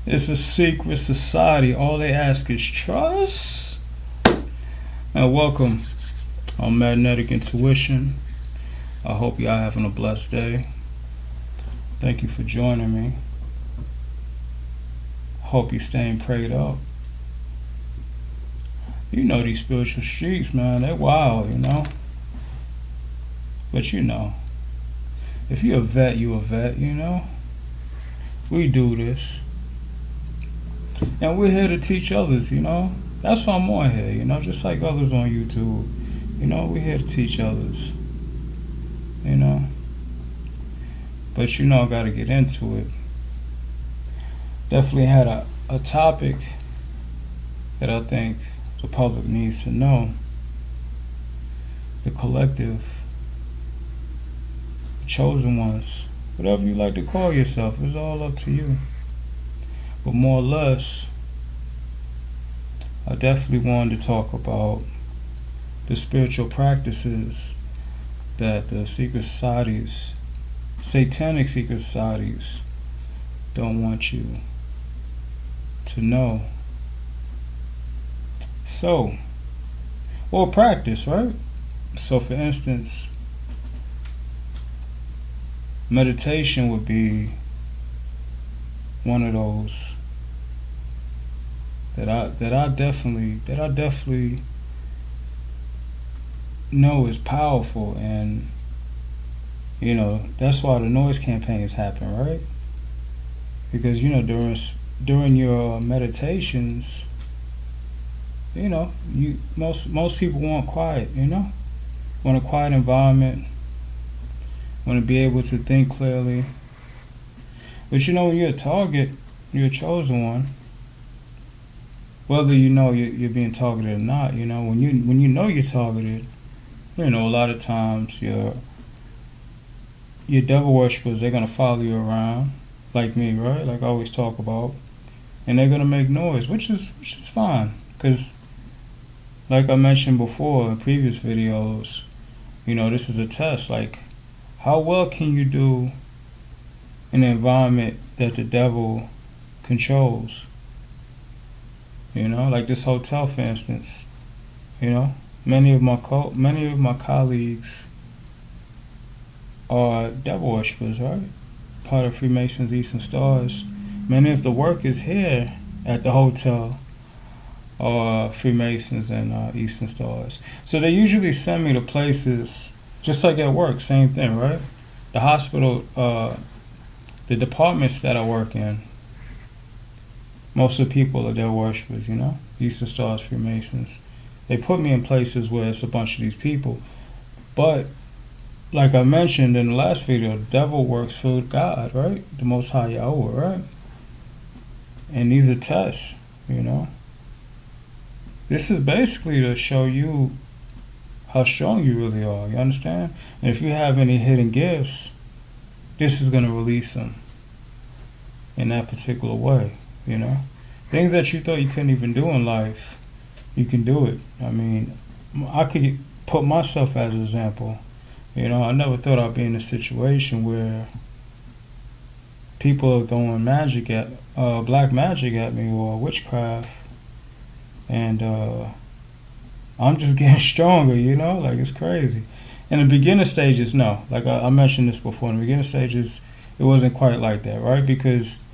It's a secret society. All they ask is trust. And welcome on Magnetic Intuition. I hope y'all having a blessed day. Thank you for joining me. Hope you staying prayed up. You know these spiritual streets, man, they wild, But if you're a vet, you a vet, We do this. And we're here to teach others, That's why I'm on here, just like others on YouTube. We're here to teach others. But I gotta get into it. Definitely had a topic that I think the public needs to know. The collective, the chosen ones, whatever you like to call yourself, it's all up to you. But more or less, I definitely wanted to talk about the spiritual practices that the secret societies, satanic secret societies, don't want you to know. So, or practice, right? So for instance, meditation would be one of those that I definitely know is powerful, and that's why the noise campaigns happen, right? Because during your meditations, most people want quiet, want a quiet environment, want to be able to think clearly. But when you're a target, you're a chosen one. Whether you're being targeted or not, when you know you're targeted, a lot of times your devil worshippers, they're gonna follow you around, like me, right? Like I always talk about, and they're gonna make noise, which is fine, because like I mentioned before in previous videos, this is a test. Like, how well can you do in an environment that the devil controls? Like this hotel, for instance. Many of my colleagues are devil worshippers, right? Part of Freemasons, Eastern Stars. Many of the workers here at the hotel are Freemasons and Eastern Stars. So they usually send me to places, just like at work, same thing, right? The hospital, the departments that I work in, most of the people are their worshippers, Eastern Stars, Freemasons. They put me in places where it's a bunch of these people. But, like I mentioned in the last video, the devil works for God, right? The Most High Yahweh, right? And these are tests, This is basically to show you how strong you really are, you understand? And if you have any hidden gifts, this is going to release them in that particular way. Things that you thought you couldn't even do in life, you can do it. I mean, I could put myself as an example. I never thought I'd be in a situation where people are throwing magic at black magic at me, or witchcraft, and I'm just getting stronger. Like, it's crazy. In the beginning stages, no. Like I mentioned this before, in the beginning stages, it wasn't quite like that, right? Because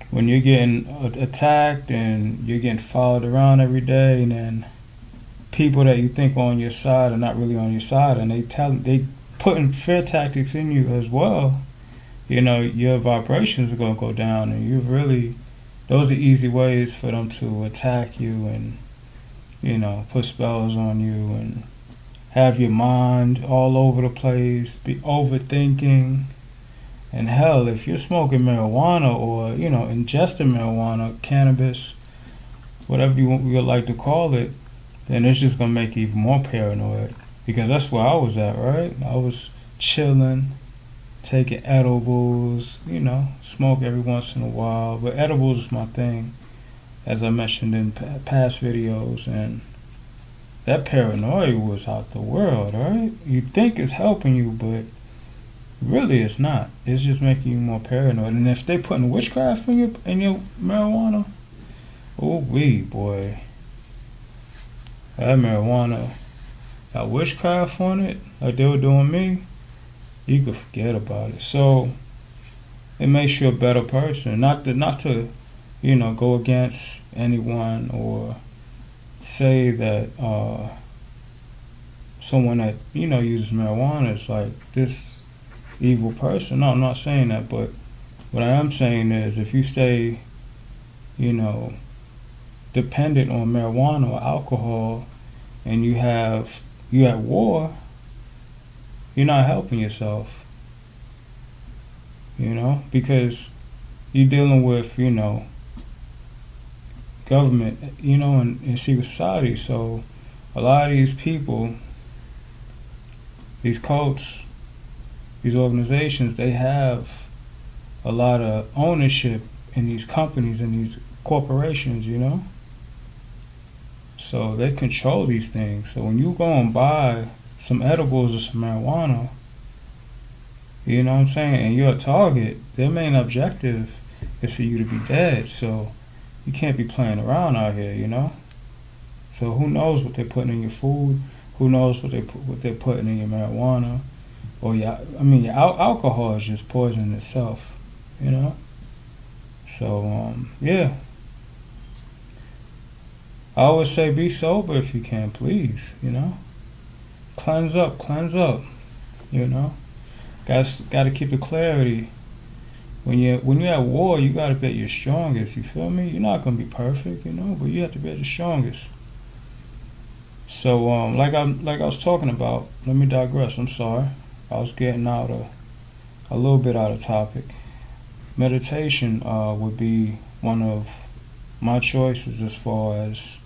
when you're getting attacked and you're getting followed around every day, and then people that you think are on your side are not really on your side, and they putting fear tactics in you as well, your vibrations are going to go down, and those are easy ways for them to attack you and, put spells on you and have your mind all over the place, be overthinking. And hell, if you're smoking marijuana or, ingesting marijuana, cannabis, whatever you would like to call it, then it's just going to make you even more paranoid. Because that's where I was at, right? I was chilling, taking edibles, smoke every once in a while. But edibles is my thing, as I mentioned in past videos. And that paranoia was out the world, right? You think it's helping you, but Really, it's not. It's just making you more paranoid. And if they putting witchcraft in your marijuana, oh wee boy, that marijuana got witchcraft on it, like they were doing me, you could forget about it. So it makes you a better person. Not to go against anyone or say that someone that uses marijuana is like this evil person. No, I'm not saying that, but what I am saying is if you stay, dependent on marijuana or alcohol, and you at war, you're not helping yourself. Because you're dealing with government, and secret society. So a lot of these people, these cults, these organizations, they have a lot of ownership in these companies and these corporations, So they control these things. So when you go and buy some edibles or some marijuana, you know what I'm saying, and you're a target, their main objective is for you to be dead. So you can't be playing around out here. So who knows what they're putting in your food? Who knows what they're putting in your marijuana? Or your alcohol is just poison in itself. So yeah. I always say be sober if you can, please. Cleanse up. Gotta keep the clarity. When you're at war, you gotta be at your strongest. You feel me? You're not gonna be perfect, but you have to be at your strongest. So like I was talking about. Let me digress. I'm sorry. I was getting out a little bit out of topic. Meditation would be one of my choices as far as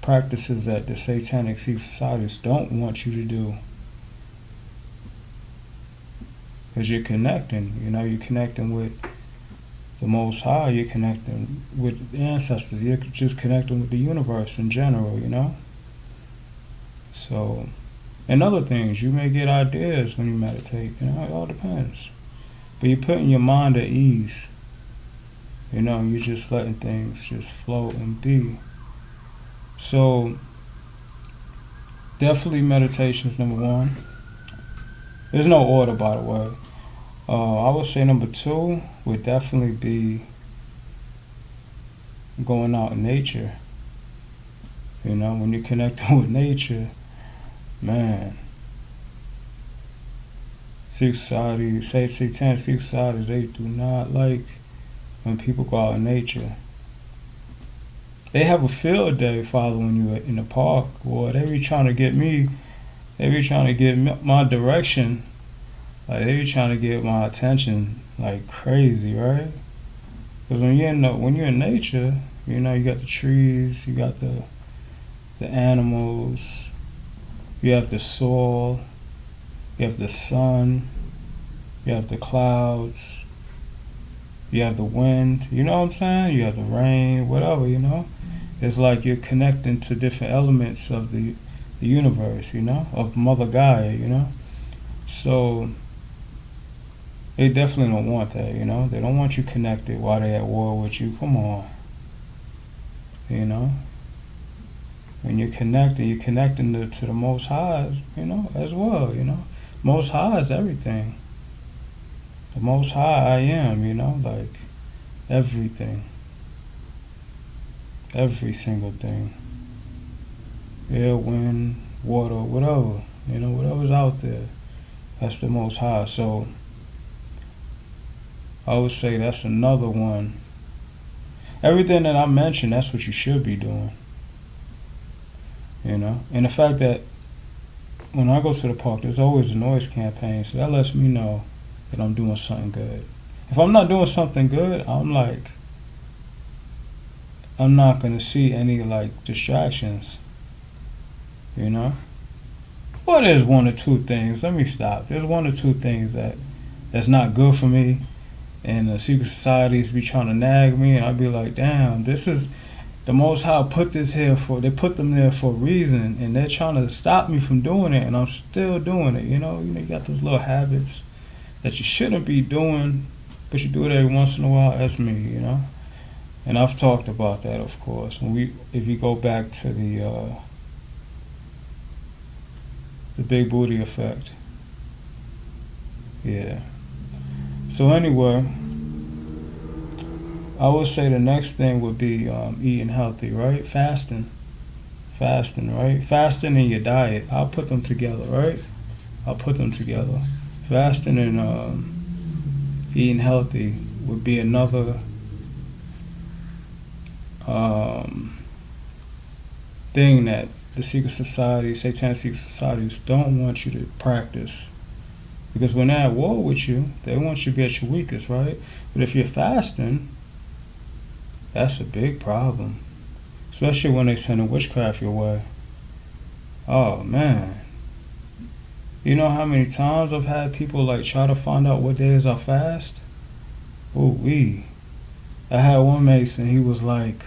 practices that the satanic secret societies don't want you to do. Because you're connecting, you're connecting with the Most High, you're connecting with the ancestors, you're just connecting with the universe in general. So, and other things, you may get ideas when you meditate, it all depends. But you're putting your mind at ease. You're just letting things just flow and be. So, definitely meditation is number one. There's no order, by the way. I would say number two would definitely be going out in nature. When you're connecting with nature, man. Satanic secret societies, they do not like when people go out in nature. They have a field day following you in the park. Boy, they be trying to get me. They be trying to get my direction. Like they be trying to get my attention like crazy, right? Because when you're in nature, you got the trees, you got the animals, you have the soil, you have the sun, you have the clouds, you have the wind. You know what I'm saying? You have the rain, whatever. It's like you're connecting to different elements of the universe, of Mother Gaia, So they definitely don't want that, They don't want you connected while they're at war with you. Come on. When you're connecting to the Most High, as well, Most High is everything. The Most High I am, like everything. Every single thing. Air, wind, water, whatever. Whatever's out there. That's the Most High. So I would say that's another one. Everything that I mentioned, that's what you should be doing. And the fact that when I go to the park, there's always a noise campaign, so that lets me know that I'm doing something good. If I'm not doing something good, I'm not gonna see any distractions. Well, there's one or two things. Let me stop. There's one or two things that's not good for me, and the secret societies be trying to nag me, and I'd be like, damn, this is the Most High put this here they put them there for a reason, and they're trying to stop me from doing it, and I'm still doing it. You got those little habits that you shouldn't be doing, but you do it every once in a while, that's me, you know. And I've talked about that, of course. If you go back to the big booty effect, yeah. So anyway, I would say the next thing would be eating healthy, right? Fasting, right? Fasting and your diet. I'll put them together, right? I'll put them together. Fasting and eating healthy would be another thing that the secret society, satanic secret societies, don't want you to practice. Because when they're at war with you, they want you to be at your weakest, right? But if you're fasting, that's a big problem. Especially when they send a witchcraft your way. Oh, man. You know how many times I've had people like try to find out what days I fast? Ooh-wee. I had one Mason, he was like,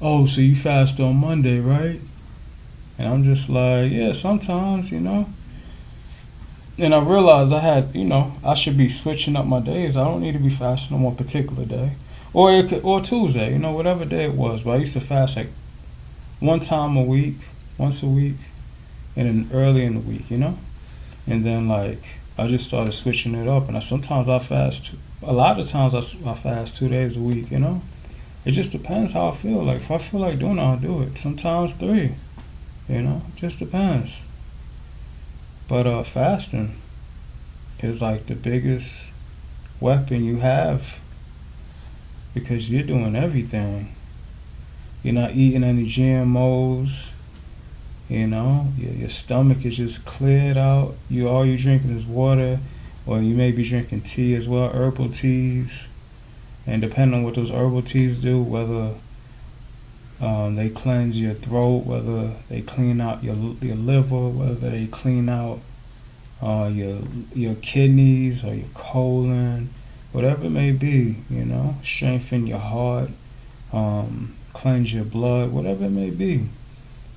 oh, so you fast on Monday, right? And I'm just like, yeah, sometimes, you know. And I realized I should be switching up my days. I don't need to be fasting on one particular day. Or Tuesday, whatever day it was. But I used to fast like once a week, and then early in the week, And then like I just started switching it up. And sometimes I fast, a lot of times I fast 2 days a week, It just depends how I feel. Like if I feel like doing it, I'll do it. Sometimes 3, just depends. But fasting is like the biggest weapon you have because you're doing everything. You're not eating any GMOs. Your stomach is just cleared out. All you're drinking is water, or you may be drinking tea as well, herbal teas. And depending on what those herbal teas do, whether they cleanse your throat, whether they clean out your liver, whether they clean out your kidneys or your colon, whatever it may be, strengthen your heart, cleanse your blood, whatever it may be.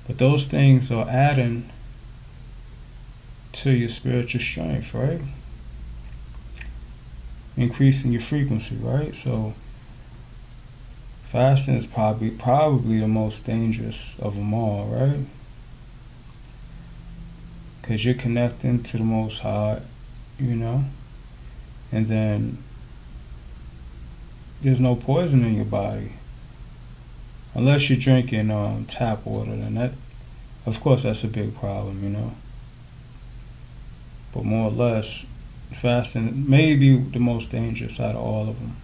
But those things are adding to your spiritual strength, right? Increasing your frequency, right? So fasting is probably the most dangerous of them all, right? Because you're connecting to the Most High, and then there's no poison in your body. Unless you're drinking tap water, then that, of course, that's a big problem, But more or less, fasting may be the most dangerous out of all of them,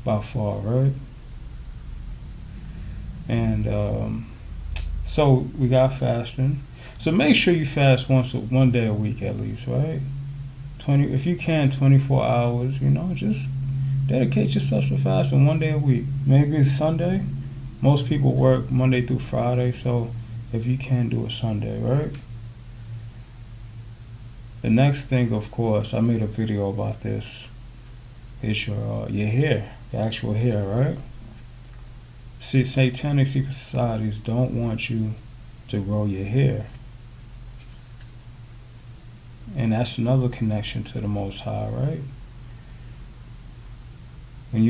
by far, right? And so we got fasting. So make sure you fast one day a week at least, right? If you can, 24 hours. Just dedicate yourself to fasting one day a week. Maybe it's Sunday. Most people work Monday through Friday, so if you can, do a Sunday, right? The next thing, of course, I made a video about this, is your hair, your actual hair, right? See, satanic secret societies don't want you to grow your hair. And that's another connection to the Most High, right? When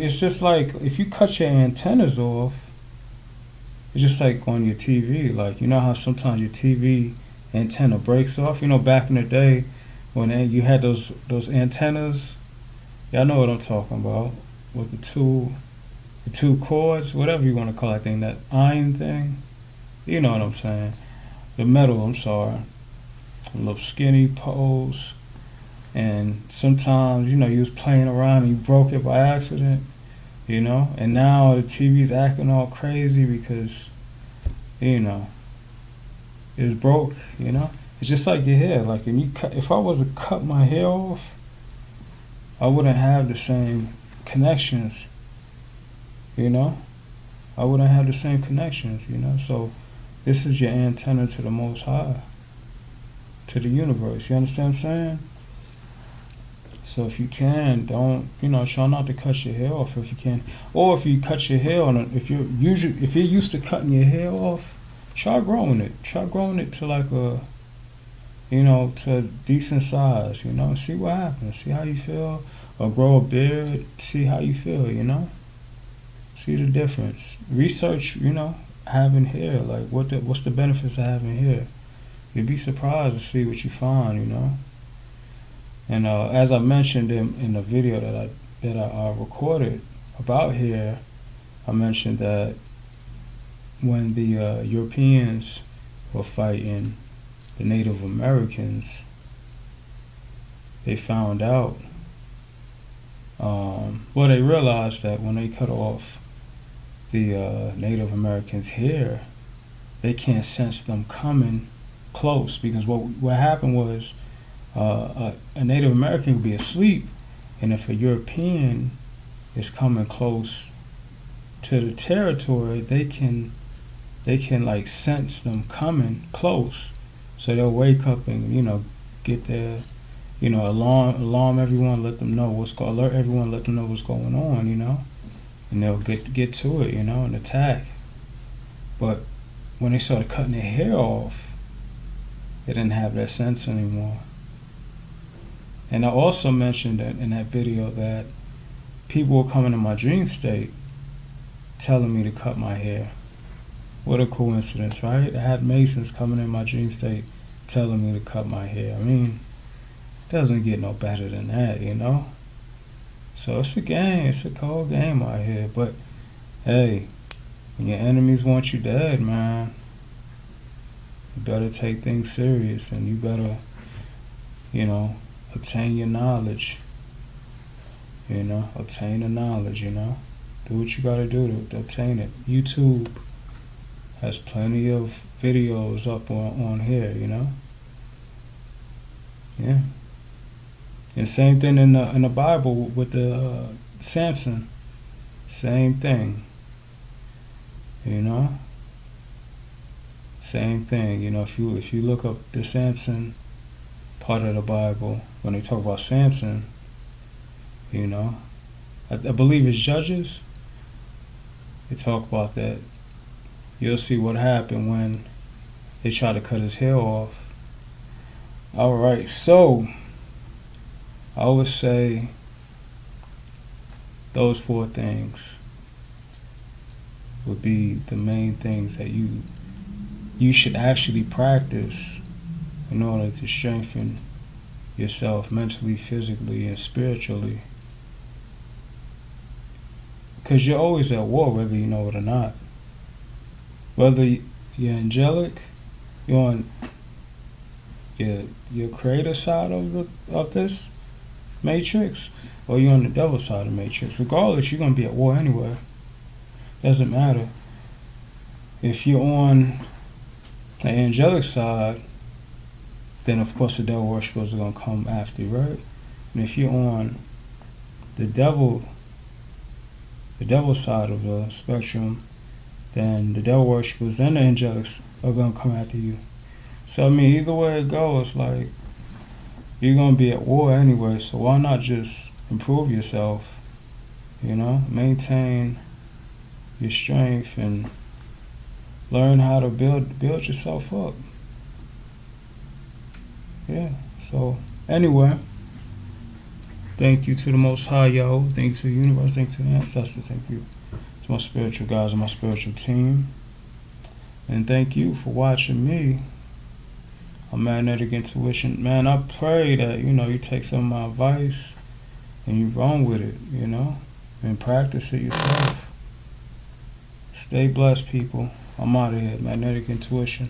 it's just like if you cut your antennas off, it's just like on your TV. Like, how sometimes your TV antenna breaks off? Back in the day when you had those antennas, y'all know what I'm talking about, with the two cords, whatever you want to call that thing, that iron thing. You know what I'm saying? The metal, I'm sorry. A little skinny poles. And sometimes, you was playing around and you broke it by accident, And now the TV's acting all crazy because, it's broke, It's just like your hair. Like if I was to cut my hair off, I wouldn't have the same connections, I wouldn't have the same connections, So this is your antenna to the Most High, to the universe. You understand what I'm saying? So if you can, don't, try not to cut your hair off if you can. Or if you cut your hair on it, if you're used to cutting your hair off, try growing it. Try growing it to like to a decent size, see what happens, see how you feel, or grow a beard, see how you feel, see the difference. Research, having hair, like what's the benefits of having hair? You'd be surprised to see what you find, And as I mentioned in the video that I recorded about hair, I mentioned that when the Europeans were fighting the Native Americans, they found out, they realized that when they cut off the Native Americans' hair, they can't sense them coming close, because what happened was a Native American would be asleep, and if a European is coming close to the territory, they can like sense them coming close, so they'll wake up and get their alarm everyone, let them know alert everyone, let them know what's going on, and they'll get to it, and attack. But when they started cutting their hair off, they didn't have that sense anymore. And I also mentioned that in that video that people were coming in my dream state telling me to cut my hair. What a coincidence, right? I had Masons coming in my dream state telling me to cut my hair. I mean, it doesn't get no better than that, So it's a game. It's a cold game out here. But, hey, when your enemies want you dead, man, you better take things serious, and you better, obtain your knowledge. Obtain the knowledge, Do what you gotta do to obtain it. YouTube has plenty of videos up on here, Yeah. And same thing in the Bible with the Samson. Same thing. Same thing. If you look up the Samson part of the Bible, when they talk about Samson, I believe it's Judges. They talk about that. You'll see what happened when they try to cut his hair off. All right, so I would say those 4 things would be the main things that you should actually practice in order to strengthen yourself mentally, physically, and spiritually. Because you're always at war, whether you know it or not. Whether you're angelic, you're on your creator side of this matrix, or you're on the devil side of the matrix. Regardless, you're going to be at war anyway. Doesn't matter. If you're on the angelic side, then of course the devil worshippers are going to come after you, right? And if you're on the devil side of the spectrum, then the devil worshippers and the angelics are going to come after you. So, I mean, either way it goes, like, you're going to be at war anyway, so why not just improve yourself, maintain your strength and learn how to build yourself up. Yeah, so, anyway, thank you to the Most High, yo. Thank you to the universe, thank you to the ancestors, thank you to my spiritual guys and my spiritual team. And thank you for watching me on Magnetic Intuition. Man, I pray that, you take some of my advice and you run with it, and practice it yourself. Stay blessed, people. I'm out of here. Magnetic Intuition.